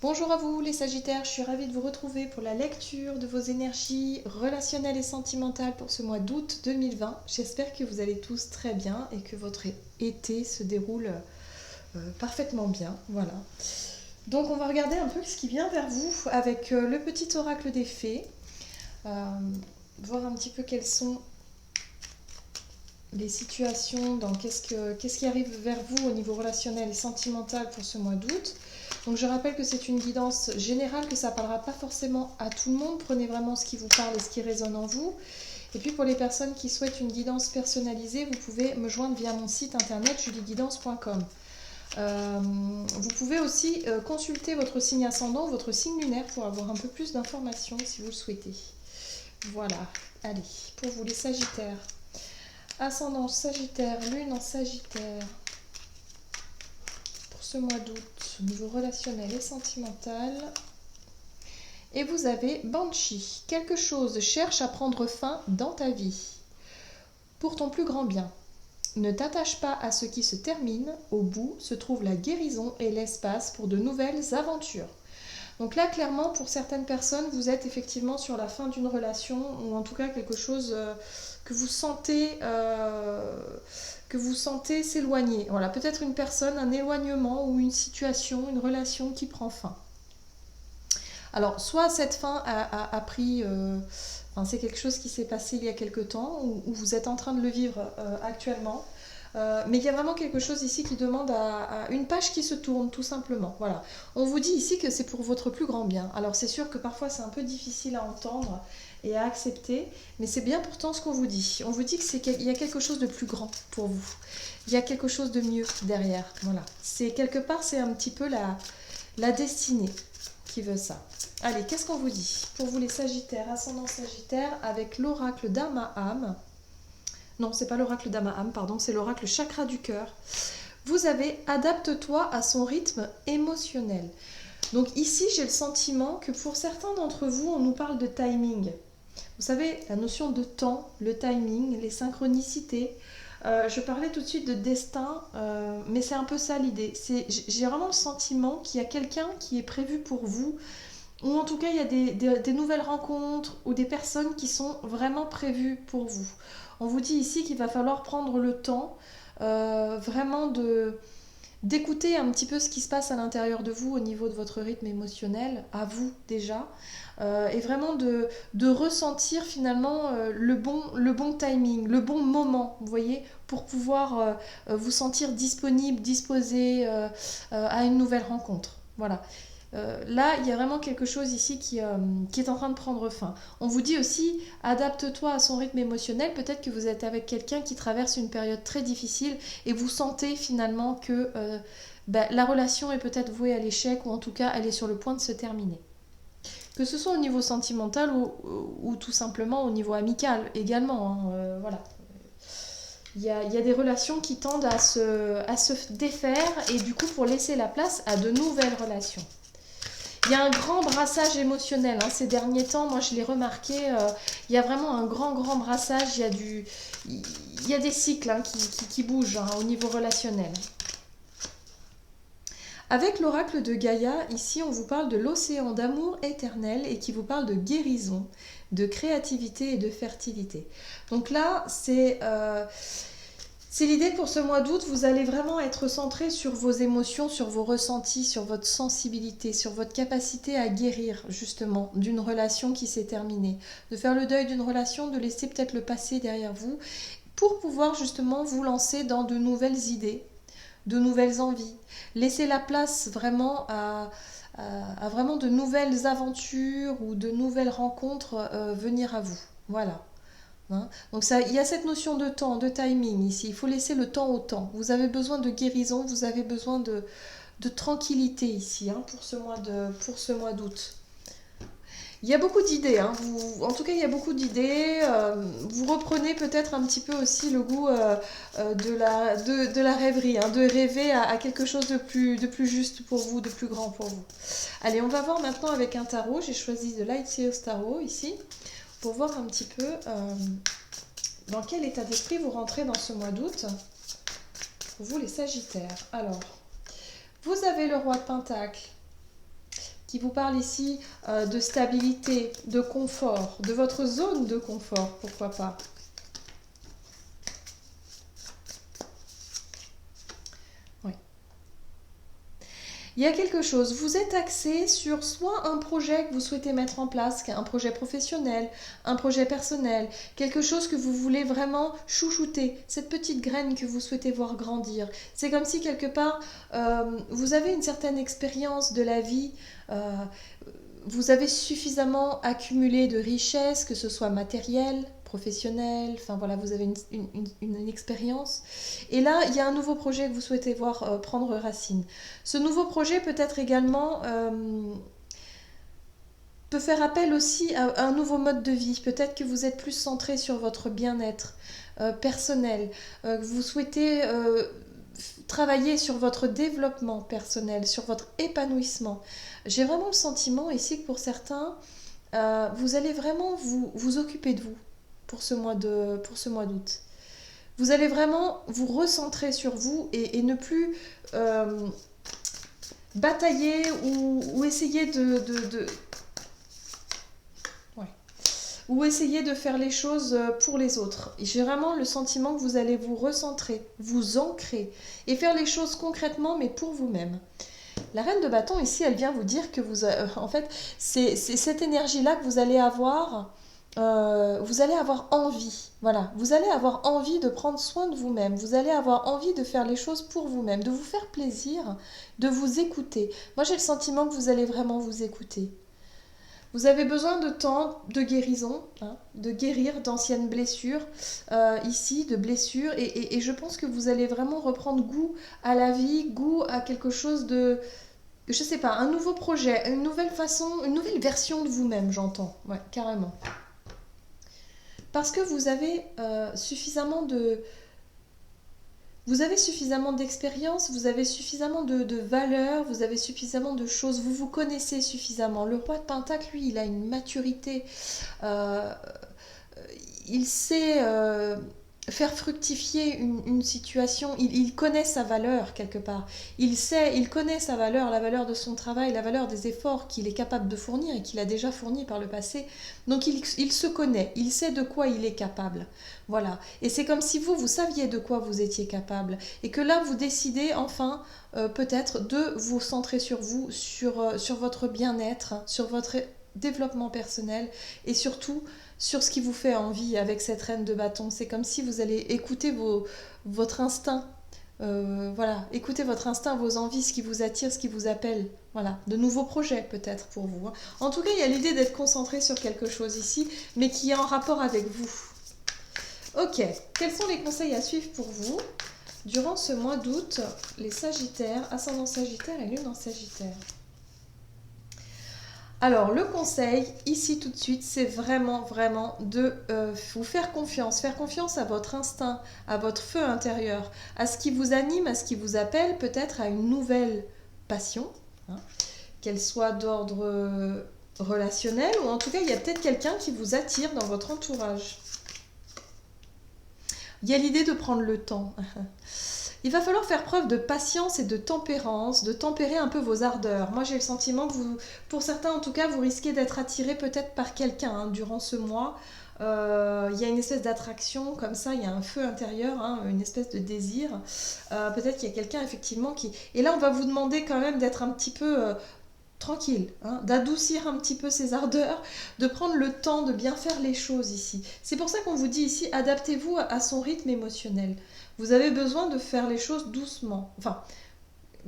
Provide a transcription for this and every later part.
Bonjour à vous les Sagittaires, je suis ravie de vous retrouver pour la lecture de vos énergies relationnelles et sentimentales pour ce mois d'août 2020. J'espère que vous allez tous très bien et que votre été se déroule parfaitement bien. Voilà. Donc on va regarder un peu ce qui vient vers vous avec le petit oracle des fées. Voir un petit peu quelles sont les situations, dans qu'est-ce qui arrive vers vous au niveau relationnel et sentimental pour ce mois d'août. Donc je rappelle que c'est une guidance générale, que ça ne parlera pas forcément à tout le monde. Prenez vraiment ce qui vous parle et ce qui résonne en vous. Et puis pour les personnes qui souhaitent une guidance personnalisée, vous pouvez me joindre via mon site internet julieguidance.com. Vous pouvez aussi consulter votre signe ascendant, votre signe lunaire pour avoir un peu plus d'informations si vous le souhaitez. Voilà, allez, pour vous les Sagittaires. Ascendant Sagittaire, Lune en Sagittaire. Pour ce mois d'août, au niveau relationnel et sentimental. Et vous avez Banshee. Quelque chose cherche à prendre fin dans ta vie. Pour ton plus grand bien. Ne t'attache pas à ce qui se termine. Au bout se trouve la guérison et l'espace pour de nouvelles aventures. Donc là, clairement, pour certaines personnes, vous êtes effectivement sur la fin d'une relation, ou en tout cas quelque chose que vous sentez s'éloigner. Voilà, peut-être une personne, un éloignement ou une situation, une relation qui prend fin. Alors, soit cette fin a pris... enfin, c'est quelque chose qui s'est passé il y a quelque temps, ou vous êtes en train de le vivre actuellement. Mais il y a vraiment quelque chose ici qui demande à une page qui se tourne, tout simplement. Voilà. On vous dit ici que c'est pour votre plus grand bien. Alors c'est sûr que parfois c'est un peu difficile à entendre et à accepter, mais c'est bien pourtant ce qu'on vous dit. On vous dit qu'il y a quelque chose de plus grand pour vous. Il y a quelque chose de mieux derrière. Voilà. C'est quelque part, c'est un petit peu la destinée qui veut ça. Allez, qu'est-ce qu'on vous dit pour vous les Sagittaires, ascendant Sagittaire, avec l'oracle d'Amaham. Non, c'est pas l'oracle d'Amaham, pardon, c'est l'oracle chakra du cœur. Vous avez adapte-toi à son rythme émotionnel. Donc ici, j'ai le sentiment que pour certains d'entre vous, on nous parle de timing. Vous savez, la notion de temps, le timing, les synchronicités. Je parlais tout de suite de destin, mais c'est un peu ça l'idée. J'ai vraiment le sentiment qu'il y a quelqu'un qui est prévu pour vous, ou en tout cas, il y a des nouvelles rencontres ou des personnes qui sont vraiment prévues pour vous. On vous dit ici qu'il va falloir prendre le temps vraiment d'écouter un petit peu ce qui se passe à l'intérieur de vous au niveau de votre rythme émotionnel, à vous déjà, et vraiment de ressentir finalement le bon timing, le bon moment, vous voyez, pour pouvoir vous sentir disponible, disposé à une nouvelle rencontre. Voilà. Là, il y a vraiment quelque chose ici qui est en train de prendre fin. On vous dit aussi, adapte-toi à son rythme émotionnel. Peut-être que vous êtes avec quelqu'un qui traverse une période très difficile et vous sentez finalement que la relation est peut-être vouée à l'échec, ou en tout cas, elle est sur le point de se terminer. Que ce soit au niveau sentimental ou tout simplement au niveau amical également. Hein, voilà. Il y a des relations qui tendent à se défaire, et du coup pour laisser la place à de nouvelles relations. Il y a un grand brassage émotionnel hein, ces derniers temps, moi je l'ai remarqué, il y a vraiment un grand brassage, il y a des cycles hein, qui bougent hein, au niveau relationnel. Avec l'oracle de Gaïa, ici on vous parle de l'océan d'amour éternel et qui vous parle de guérison, de créativité et de fertilité. Donc là, c'est l'idée que pour ce mois d'août, vous allez vraiment être centré sur vos émotions, sur vos ressentis, sur votre sensibilité, sur votre capacité à guérir justement d'une relation qui s'est terminée. De faire le deuil d'une relation, de laisser peut-être le passé derrière vous pour pouvoir justement vous lancer dans de nouvelles idées, de nouvelles envies. Laisser la place vraiment à vraiment de nouvelles aventures ou de nouvelles rencontres venir à vous. Voilà. Hein. Donc ça, il y a cette notion de temps, de timing ici. Il faut laisser le temps au temps. Vous avez besoin de guérison, vous avez besoin de tranquillité ici hein, pour ce mois d'août. Il y a beaucoup d'idées, hein. En tout cas il y a beaucoup d'idées. Vous reprenez peut-être un petit peu aussi le goût de la rêverie, hein, de rêver à quelque chose de plus juste pour vous, de plus grand pour vous. Allez, on va voir maintenant avec un tarot. J'ai choisi The Light Seers Tarot ici, pour voir un petit peu dans quel état d'esprit vous rentrez dans ce mois d'août, pour vous les Sagittaires. Alors, vous avez le roi de Pentacle, qui vous parle ici de stabilité, de confort, de votre zone de confort, pourquoi pas. Oui. Il y a quelque chose, vous êtes axé sur soit un projet que vous souhaitez mettre en place, un projet professionnel, un projet personnel, quelque chose que vous voulez vraiment chouchouter, cette petite graine que vous souhaitez voir grandir. C'est comme si quelque part, vous avez une certaine expérience de la vie, vous avez suffisamment accumulé de richesses, que ce soit matérielle, professionnelle, enfin voilà, vous avez une expérience. Et là, il y a un nouveau projet que vous souhaitez voir prendre racine. Ce nouveau projet peut être également peut faire appel aussi à un nouveau mode de vie. Peut-être que vous êtes plus centré sur votre bien-être personnel, que vous souhaitez travailler sur votre développement personnel, sur votre épanouissement. J'ai vraiment le sentiment ici que pour certains, vous allez vraiment vous occuper de vous pour ce mois d'août. Vous allez vraiment vous recentrer sur vous et ne plus batailler ou essayer ouais. ou essayer de faire les choses pour les autres. J'ai vraiment le sentiment que vous allez vous recentrer, vous ancrer et faire les choses concrètement mais pour vous-même. La reine de bâton ici, elle vient vous dire que vous, en fait, c'est cette énergie-là que vous allez avoir envie, voilà, vous allez avoir envie de prendre soin de vous-même, vous allez avoir envie de faire les choses pour vous-même, de vous faire plaisir, de vous écouter. Moi, j'ai le sentiment que vous allez vraiment vous écouter. Vous avez besoin de temps de guérison, hein, de guérir d'anciennes blessures, ici, de blessures, et je pense que vous allez vraiment reprendre goût à la vie, goût à quelque chose de, je sais pas, un nouveau projet, une nouvelle façon, une nouvelle version de vous-même, j'entends, ouais, carrément. Parce que vous avez suffisamment d'expérience, vous avez suffisamment de valeurs, vous avez suffisamment de choses, vous vous connaissez suffisamment. Le roi de Pentacle, lui, il a une maturité, euh, il sait faire fructifier une situation, il connaît sa valeur quelque part. Il connaît sa valeur, la valeur de son travail, la valeur des efforts qu'il est capable de fournir et qu'il a déjà fourni par le passé. Donc il se connaît, il sait de quoi il est capable. Voilà. Et c'est comme si vous saviez de quoi vous étiez capable. Et que là, vous décidez enfin peut-être de vous centrer sur vous, sur votre bien-être, sur votre développement personnel et surtout sur ce qui vous fait envie avec cette reine de bâton. C'est comme si vous allez écouter votre instinct. Voilà, écoutez votre instinct, vos envies, ce qui vous attire, ce qui vous appelle. Voilà, de nouveaux projets peut-être pour vous. En tout cas, il y a l'idée d'être concentré sur quelque chose ici, mais qui est en rapport avec vous. Ok, quels sont les conseils à suivre pour vous durant ce mois d'août, les Sagittaires, ascendant Sagittaire et Lune en Sagittaire? Alors, le conseil, ici tout de suite, c'est vraiment de vous faire confiance à votre instinct, à votre feu intérieur, à ce qui vous anime, à ce qui vous appelle, peut-être à une nouvelle passion, hein, qu'elle soit d'ordre relationnel, ou en tout cas, il y a peut-être quelqu'un qui vous attire dans votre entourage. Il y a l'idée de prendre le temps. Il va falloir faire preuve de patience et de tempérance, de tempérer un peu vos ardeurs. Moi, j'ai le sentiment que vous, pour certains en tout cas, vous risquez d'être attiré peut-être par quelqu'un hein, durant ce mois. Il y a une espèce d'attraction comme ça, il y a un feu intérieur, hein, une espèce de désir. Peut-être qu'il y a quelqu'un effectivement qui... Et là, on va vous demander quand même d'être un petit peu... tranquille, hein, d'adoucir un petit peu ses ardeurs, de prendre le temps de bien faire les choses ici. C'est pour ça qu'on vous dit ici, adaptez-vous à son rythme émotionnel. Vous avez besoin de faire les choses doucement. Enfin,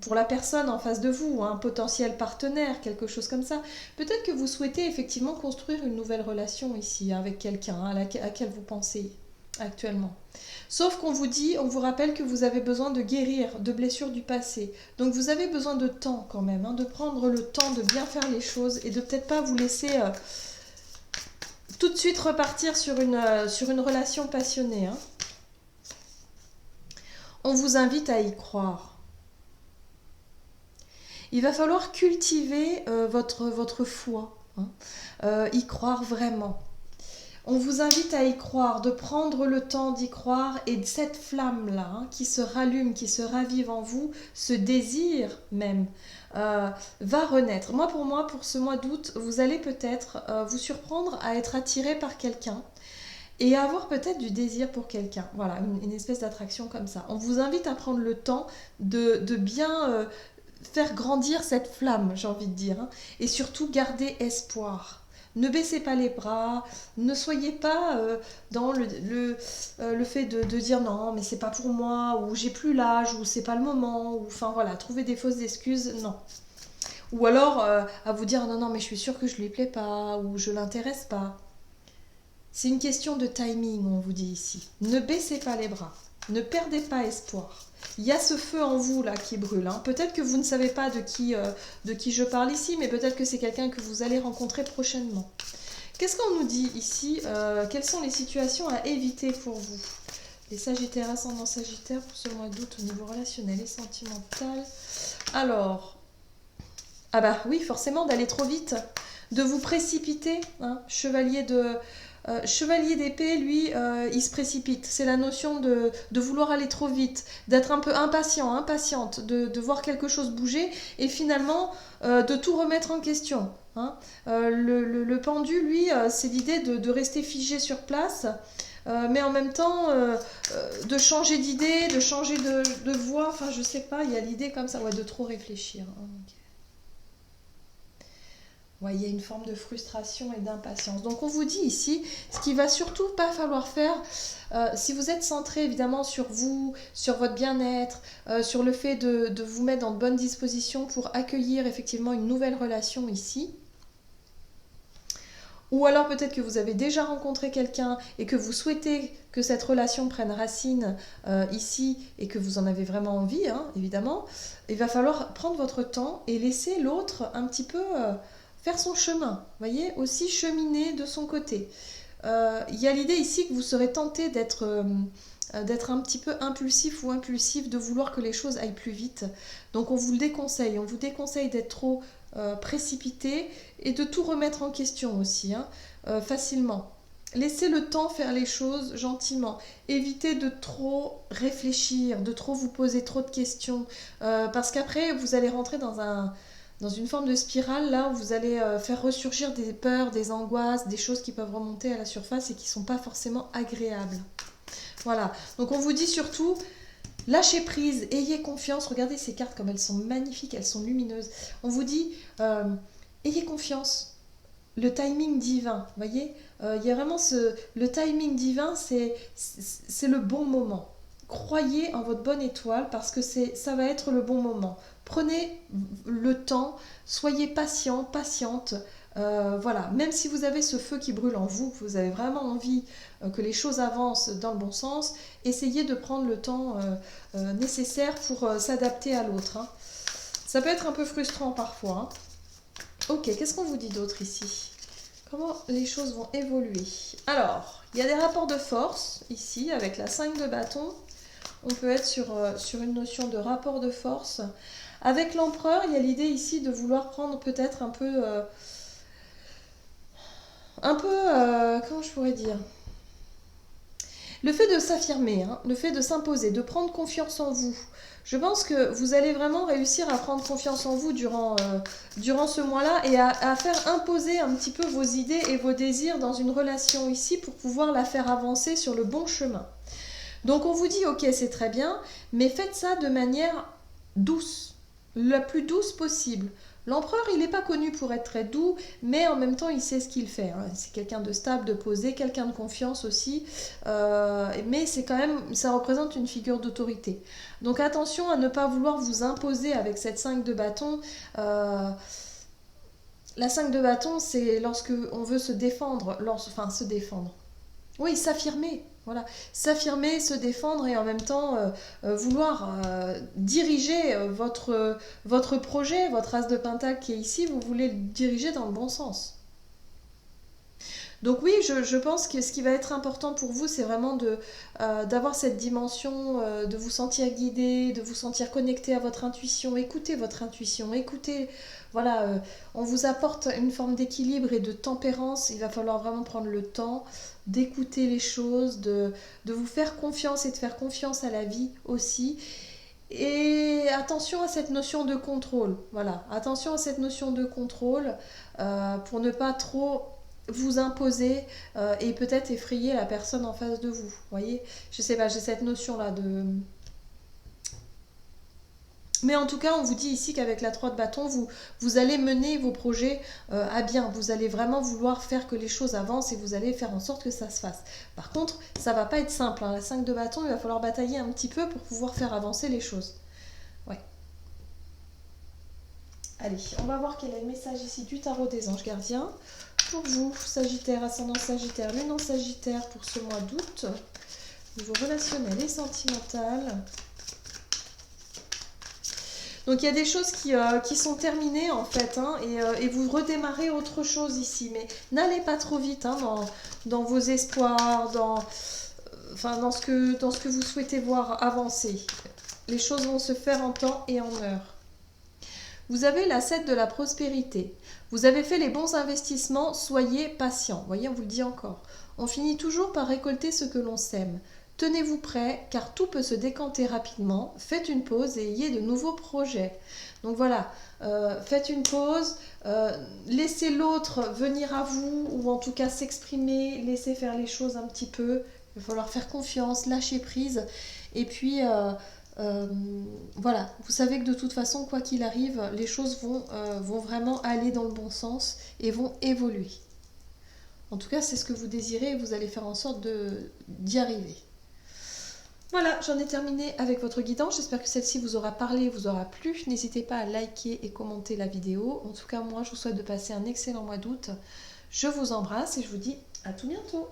pour la personne en face de vous, un potentiel partenaire, quelque chose comme ça. Peut-être que vous souhaitez effectivement construire une nouvelle relation ici avec quelqu'un à laquelle vous pensez actuellement. Sauf qu'on vous dit, on vous rappelle que vous avez besoin de guérir de blessures du passé. Donc vous avez besoin de temps quand même, hein, de prendre le temps de bien faire les choses et de peut-être pas vous laisser tout de suite repartir sur une relation passionnée. Hein. On vous invite à y croire. Il va falloir cultiver votre foi, hein, y croire vraiment. On vous invite à y croire, de prendre le temps d'y croire et de cette flamme-là qui se rallume, qui se ravive en vous, ce désir même, va renaître. Pour moi, pour ce mois d'août, vous allez peut-être vous surprendre à être attiré par quelqu'un et à avoir peut-être du désir pour quelqu'un. Voilà, une espèce d'attraction comme ça. On vous invite à prendre le temps de bien faire grandir cette flamme, j'ai envie de dire, et surtout garder espoir. Ne baissez pas les bras, ne soyez pas dans le fait de dire non, mais c'est pas pour moi, ou j'ai plus l'âge, ou c'est pas le moment, ou enfin voilà, trouver des fausses excuses, non. Ou alors à vous dire non, non, mais je suis sûre que je lui plais pas, ou je l'intéresse pas. C'est une question de timing, on vous dit ici. Ne baissez pas les bras, ne perdez pas espoir. Il y a ce feu en vous là qui brûle. Peut-être que vous ne savez pas de qui je parle ici, mais peut-être que c'est quelqu'un que vous allez rencontrer prochainement. Qu'est-ce qu'on nous dit ici quelles sont les situations à éviter pour vous? Les Sagittaires, ascendant Sagittaire pour ce mois d'août au niveau relationnel et sentimental. Alors, ah bah oui, forcément d'aller trop vite, de vous précipiter. Chevalier d'épée, lui, il se précipite. C'est la notion de vouloir aller trop vite, d'être un peu impatiente, de voir quelque chose bouger et finalement de tout remettre en question. Le pendu, lui, c'est l'idée de rester figé sur place, mais en même temps de changer d'idée, de changer de voix. Enfin, je sais pas, il y a l'idée comme ça, ouais, de trop réfléchir. Okay. Ouais, il y a une forme de frustration et d'impatience. Donc on vous dit ici, ce qu'il va surtout pas falloir faire, si vous êtes centré évidemment sur vous, sur votre bien-être, sur le fait de vous mettre dans de bonnes dispositions pour accueillir effectivement une nouvelle relation ici, ou alors peut-être que vous avez déjà rencontré quelqu'un et que vous souhaitez que cette relation prenne racine ici et que vous en avez vraiment envie, évidemment, il va falloir prendre votre temps et laisser l'autre un petit peu faire son chemin, voyez, aussi cheminer de son côté. Il y a l'idée ici que vous serez tenté d'être un petit peu impulsif ou impulsif, de vouloir que les choses aillent plus vite. Donc on vous le déconseille, on vous déconseille d'être trop précipité et de tout remettre en question aussi, facilement. Laissez le temps faire les choses gentiment. Évitez de trop réfléchir, de trop vous poser trop de questions, parce qu'après vous allez rentrer dans une forme de spirale là où vous allez faire ressurgir des peurs, des angoisses, des choses qui peuvent remonter à la surface et qui ne sont pas forcément agréables. Voilà, donc on vous dit surtout, lâchez prise, ayez confiance. Regardez ces cartes comme elles sont magnifiques, elles sont lumineuses. On vous dit, ayez confiance. Le timing divin, vous voyez, il y a vraiment le timing divin, c'est le bon moment. Croyez en votre bonne étoile parce que ça va être le bon moment. Prenez le temps, soyez patient, patiente. Voilà, même si vous avez ce feu qui brûle en vous, que vous avez vraiment envie que les choses avancent dans le bon sens, essayez de prendre le temps nécessaire pour s'adapter à l'autre. Ça peut être un peu frustrant parfois. Ok, qu'est-ce qu'on vous dit d'autre ici? Comment les choses vont évoluer? Alors, il y a des rapports de force ici avec la 5 de bâton. On peut être sur une notion de rapport de force. Avec l'empereur, il y a l'idée ici de vouloir prendre peut-être un peu, comment je pourrais dire, le fait de s'affirmer, le fait de s'imposer, de prendre confiance en vous. Je pense que vous allez vraiment réussir à prendre confiance en vous durant ce mois-là et à faire imposer un petit peu vos idées et vos désirs dans une relation ici pour pouvoir la faire avancer sur le bon chemin. Donc on vous dit, ok, c'est très bien, mais faites ça de manière douce, la plus douce possible. L'empereur, il n'est pas connu pour être très doux, mais en même temps, il sait ce qu'il fait. C'est quelqu'un de stable, de posé, quelqu'un de confiance aussi, mais c'est quand même, ça représente une figure d'autorité. Donc attention à ne pas vouloir vous imposer avec cette 5 de bâton. La 5 de bâton, c'est lorsque on veut se défendre, se défendre. Oui, s'affirmer. Voilà, s'affirmer, se défendre et en même temps vouloir diriger votre projet, votre as de pentacle qui est ici, vous voulez le diriger dans le bon sens. Donc oui, je pense que ce qui va être important pour vous, c'est vraiment d'avoir cette dimension, de vous sentir guidé, de vous sentir connecté à votre intuition. Écoutez votre intuition, écoutez, voilà, on vous apporte une forme d'équilibre et de tempérance. Il va falloir vraiment prendre le temps d'écouter les choses, de vous faire confiance et de faire confiance à la vie aussi. Et attention à cette notion de contrôle, voilà, attention à cette notion de contrôle pour ne pas trop vous imposer et peut-être effrayer la personne en face de vous. Vous voyez, je sais pas, j'ai cette notion-là de... Mais en tout cas, on vous dit ici qu'avec la 3 de bâton, vous allez mener vos projets à bien. Vous allez vraiment vouloir faire que les choses avancent et vous allez faire en sorte que ça se fasse. Par contre, ça va pas être simple, hein. La 5 de bâton, il va falloir batailler un petit peu pour pouvoir faire avancer les choses. Ouais. Allez, on va voir quel est le message ici du tarot des anges gardiens. Pour vous, Sagittaire, ascendant Sagittaire, lune en Sagittaire pour ce mois d'août. Niveau relationnel et sentimental. Donc il y a des choses qui sont terminées en fait, hein, et vous redémarrez autre chose ici. Mais n'allez pas trop vite hein, dans vos espoirs, enfin, dans ce que vous souhaitez voir avancer. Les choses vont se faire en temps et en heure. Vous avez la 7 de la prospérité. Vous avez fait les bons investissements, soyez patient. Vous voyez, on vous le dit encore. On finit toujours par récolter ce que l'on sème. Tenez-vous prêt, car tout peut se décanter rapidement. Faites une pause et ayez de nouveaux projets. Donc voilà, faites une pause, laissez l'autre venir à vous, ou en tout cas s'exprimer, laissez faire les choses un petit peu. Il va falloir faire confiance, lâcher prise. Et puis, voilà, vous savez que de toute façon, quoi qu'il arrive, les choses vont vraiment aller dans le bon sens et vont évoluer. En tout cas, c'est ce que vous désirez et vous allez faire en sorte d'y arriver. Voilà, j'en ai terminé avec votre guidance. J'espère que celle-ci vous aura parlé, vous aura plu. N'hésitez pas à liker et commenter la vidéo. En tout cas, moi, je vous souhaite de passer un excellent mois d'août. Je vous embrasse et je vous dis à tout bientôt.